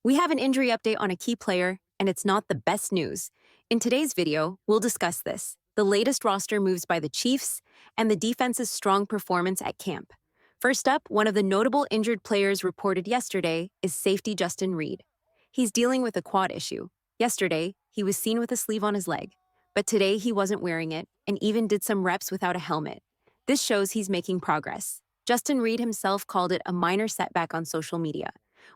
We have an injury update on a key player, and it's not the best news. In today's video, we'll discuss this, the latest roster moves by the Chiefs, and the defense's strong performance at camp. First up, one of the notable injured players reported yesterday is safety Justin Reid. He's dealing with a quad issue. Yesterday, he was seen with a sleeve on his leg, but today he wasn't wearing it and even did some reps without a helmet. This shows he's making progress. Justin Reid himself called it a minor setback on social media.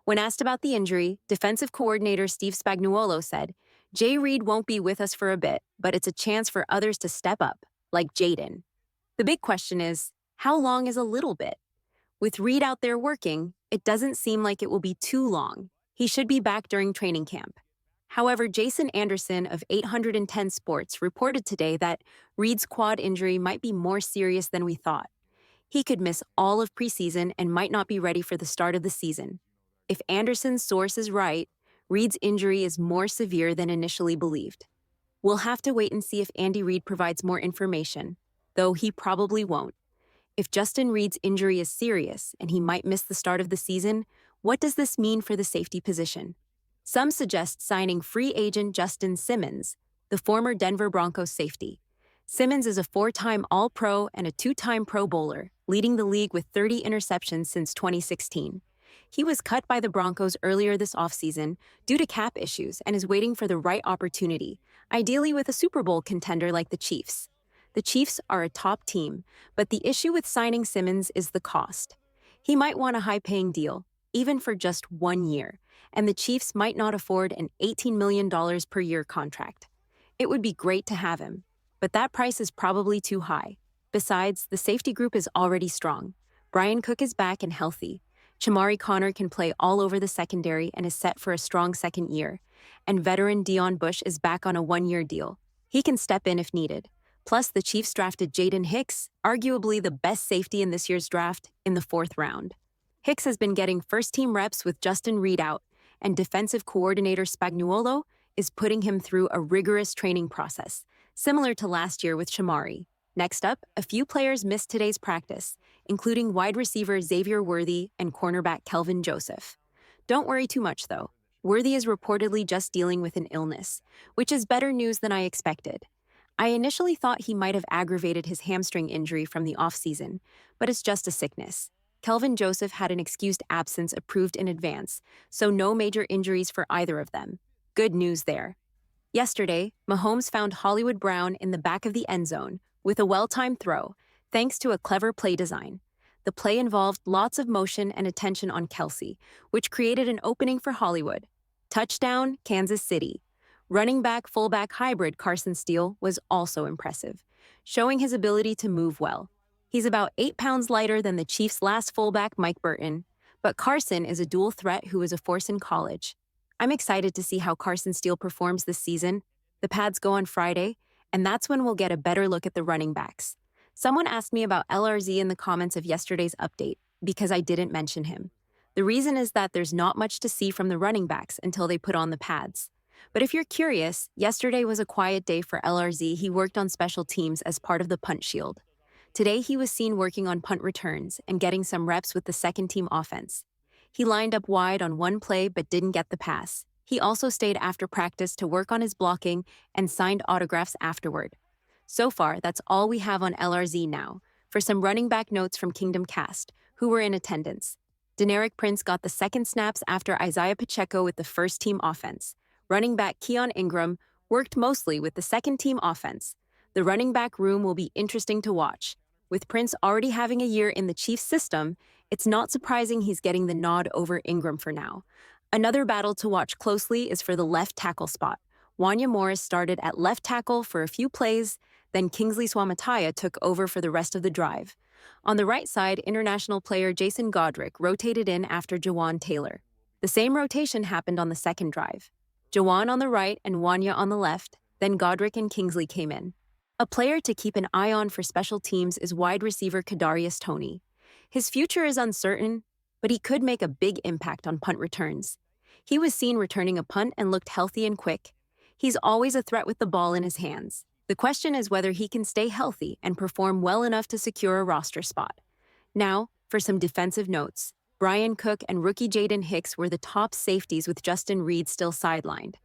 When asked about the injury, defensive coordinator Steve Spagnuolo said, "Jay Reid won't be with us for a bit, but it's a chance for others to step up, like Jaden." The big question is, how long is a little bit? With Reid out there working, it doesn't seem like it will be too long. He should be back during training camp. However, Jason Anderson of 810 Sports reported today that Reid's quad injury might be more serious than we thought. He could miss all of preseason and might not be ready for the start of the season. If Anderson's source is right, Reid's injury is more severe than initially believed. We'll have to wait and see if Andy Reid provides more information, though he probably won't. If Justin Reid's injury is serious and he might miss the start of the season, what does this mean for the safety position? Some suggest signing free agent Justin Simmons, the former Denver Broncos safety. Simmons is a 4-time All-Pro and a 2-time Pro Bowler, leading the league with 30 interceptions since 2016. He was cut by the Broncos earlier this offseason due to cap issues and is waiting for the right opportunity, ideally with a Super Bowl contender like the Chiefs. The Chiefs are a top team, but the issue with signing Simmons is the cost. He might want a high-paying deal, even for just 1 year, and the Chiefs might not afford an $18 million per year contract. It would be great to have him, but that price is probably too high. Besides, the safety group is already strong. Brian Cook is back and healthy. Chamari Connor can play all over the secondary and is set for a strong second year. And veteran Dion Bush is back on a 1-year deal. He can step in if needed. Plus, the Chiefs drafted Jaden Hicks, arguably the best safety in this year's draft, in the 4th round. Hicks has been getting first-team reps with Justin Reid out, and defensive coordinator Spagnuolo is putting him through a rigorous training process, similar to last year with Chamari. Next up, a few players missed today's practice, including wide receiver Xavier and cornerback Kelvin. Don't worry too much, though. Worthy is reportedly just dealing with an illness, which is better news than I expected. I initially thought he might have aggravated his hamstring injury from the offseason, but it's just a sickness. Kelvin had an excused absence approved in advance, so no major injuries for either of them. Good news there. Yesterday, Mahomes found Hollywood Brown in the back of the end zone with a well-timed throw, thanks to a clever play design. The play involved lots of motion and attention on Kelsey, which created an opening for Hollywood. Touchdown, Kansas City. Running back-fullback hybrid Carson Steele was also impressive, showing his ability to move well. He's about 8 pounds lighter than the Chiefs' last fullback, Mike Burton, but Carson is a dual threat who was a force in college. I'm excited to see how Carson Steele performs this season. The pads go on Friday, and that's when we'll get a better look at the running backs. Someone asked me about LRZ in the comments of yesterday's update because I didn't mention him. The reason is that there's not much to see from the running backs until they put on the pads. But if you're curious, yesterday was a quiet day for LRZ. He worked on special teams as part of the punt shield. Today he was seen working on punt returns and getting some reps with the second-team offense. He lined up wide on one play but didn't get the pass. He also stayed after practice to work on his blocking and signed autographs afterward. So far, that's all we have on LRZ now. For some running back notes from Kingdom Cast, who were in attendance. Deneric Prince got the second snaps after Isaiah Pacheco with the first-team offense. Running back Keon Ingram worked mostly with the second-team offense. The running back room will be interesting to watch. With Prince already having a year in the Chiefs system, it's not surprising he's getting the nod over Ingram for now. Another battle to watch closely is for the left tackle spot. Wanya Morris started at left tackle for a few plays, then Kingsley Swamataya took over for the rest of the drive. On the right side, international player Jason Godric rotated in after Jawan Taylor. The same rotation happened on the second drive. Jawan on the right and Wanya on the left, then Godric and Kingsley came in. A player to keep an eye on for special teams is wide receiver Kadarius Toney. His future is uncertain, but he could make a big impact on punt returns. He was seen returning a punt and looked healthy and quick. He's always a threat with the ball in his hands. The question is whether he can stay healthy and perform well enough to secure a roster spot. Now, for some defensive notes. Brian Cook and rookie Jaden Hicks were the top safeties with Justin Reid still sidelined.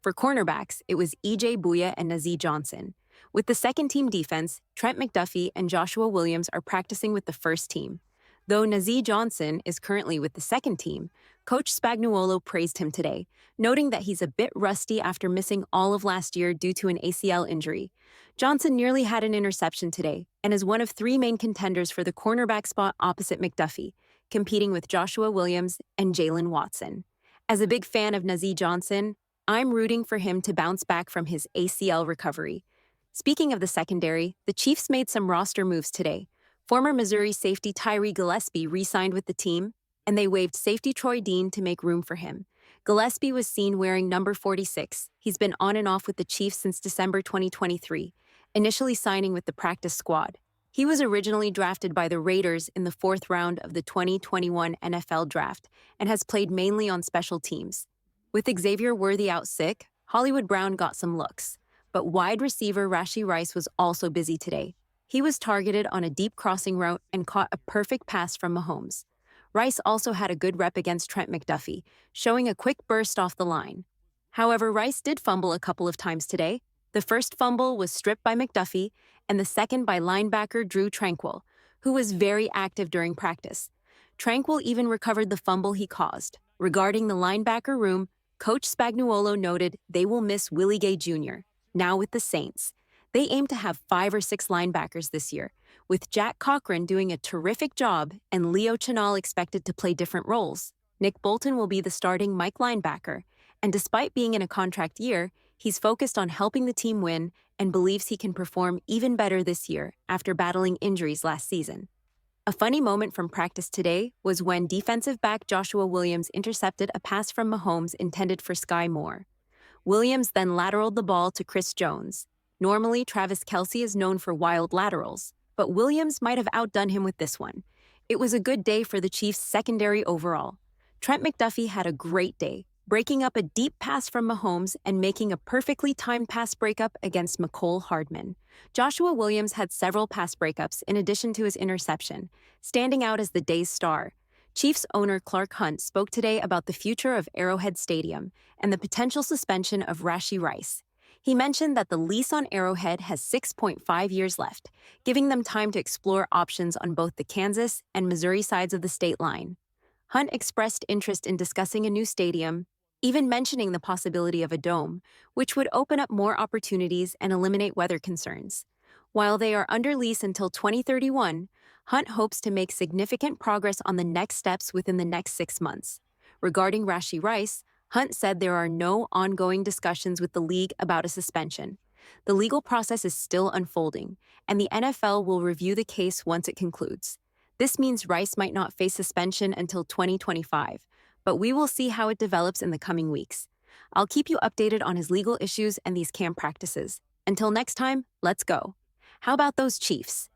For cornerbacks, it was E.J. Bouya and Nazeeh Johnson. With the second-team defense, Trent McDuffie and Joshua Williams are practicing with the first team. Though Nazeeh Johnson is currently with the second team, Coach Spagnuolo praised him today, noting that he's a bit rusty after missing all of last year due to an ACL injury. Johnson nearly had an interception today and is one of three main contenders for the cornerback spot opposite McDuffie, competing with Joshua Williams and Jalen Watson. As a big fan of Nazeeh Johnson, I'm rooting for him to bounce back from his ACL recovery. Speaking of the secondary, the Chiefs made some roster moves today. Former Missouri safety Tyree Gillespie re-signed with the team, and they waived safety Troy Dean to make room for him. Gillespie was seen wearing number 46. He's been on and off with the Chiefs since December 2023, initially signing with the practice squad. He was originally drafted by the Raiders in the 4th round of the 2021 NFL Draft and has played mainly on special teams. With Xavier out sick, Hollywood Brown got some looks. But wide receiver Rashee Rice was also busy today. He was targeted on a deep crossing route and caught a perfect pass from Mahomes. Rice also had a good rep against Trent McDuffie, showing a quick burst off the line. However, Rice did fumble a couple of times today. The first fumble was stripped by McDuffie, and the second by linebacker Drew Tranquill, who was very active during practice. Tranquill even recovered the fumble he caused. Regarding the linebacker room, Coach Spagnuolo noted they will miss Willie Gay Jr., now with the Saints. They aim to have 5 or 6 linebackers this year, with Jack Cochran doing a terrific job and Leo Chenal expected to play different roles. Nick Bolton will be the starting Mike linebacker, and despite being in a contract year, he's focused on helping the team win and believes he can perform even better this year after battling injuries last season. A funny moment from practice today was when defensive back Joshua Williams intercepted a pass from Mahomes intended for Sky Moore. Williams then lateraled the ball to Chris Jones. Normally, Travis Kelce is known for wild laterals, but Williams might have outdone him with this one. It was a good day for the Chiefs' secondary overall. Trent McDuffie had a great day, breaking up a deep pass from Mahomes and making a perfectly timed pass breakup against Mecole Hardman. Joshua Williams had several pass breakups in addition to his interception, standing out as the day's star. Chiefs owner Clark Hunt spoke today about the future of Arrowhead Stadium and the potential suspension of Rashee Rice. He mentioned that the lease on Arrowhead has 6.5 years left, giving them time to explore options on both the Kansas and Missouri sides of the state line. Hunt expressed interest in discussing a new stadium, even mentioning the possibility of a dome, which would open up more opportunities and eliminate weather concerns. While they are under lease until 2031, Hunt hopes to make significant progress on the next steps within the next 6 months. Regarding Rashee Rice, Hunt said there are no ongoing discussions with the league about a suspension. The legal process is still unfolding, and the NFL will review the case once it concludes. This means Rice might not face suspension until 2025, but we will see how it develops in the coming weeks. I'll keep you updated on his legal issues and these camp practices. Until next time, let's go. How about those Chiefs?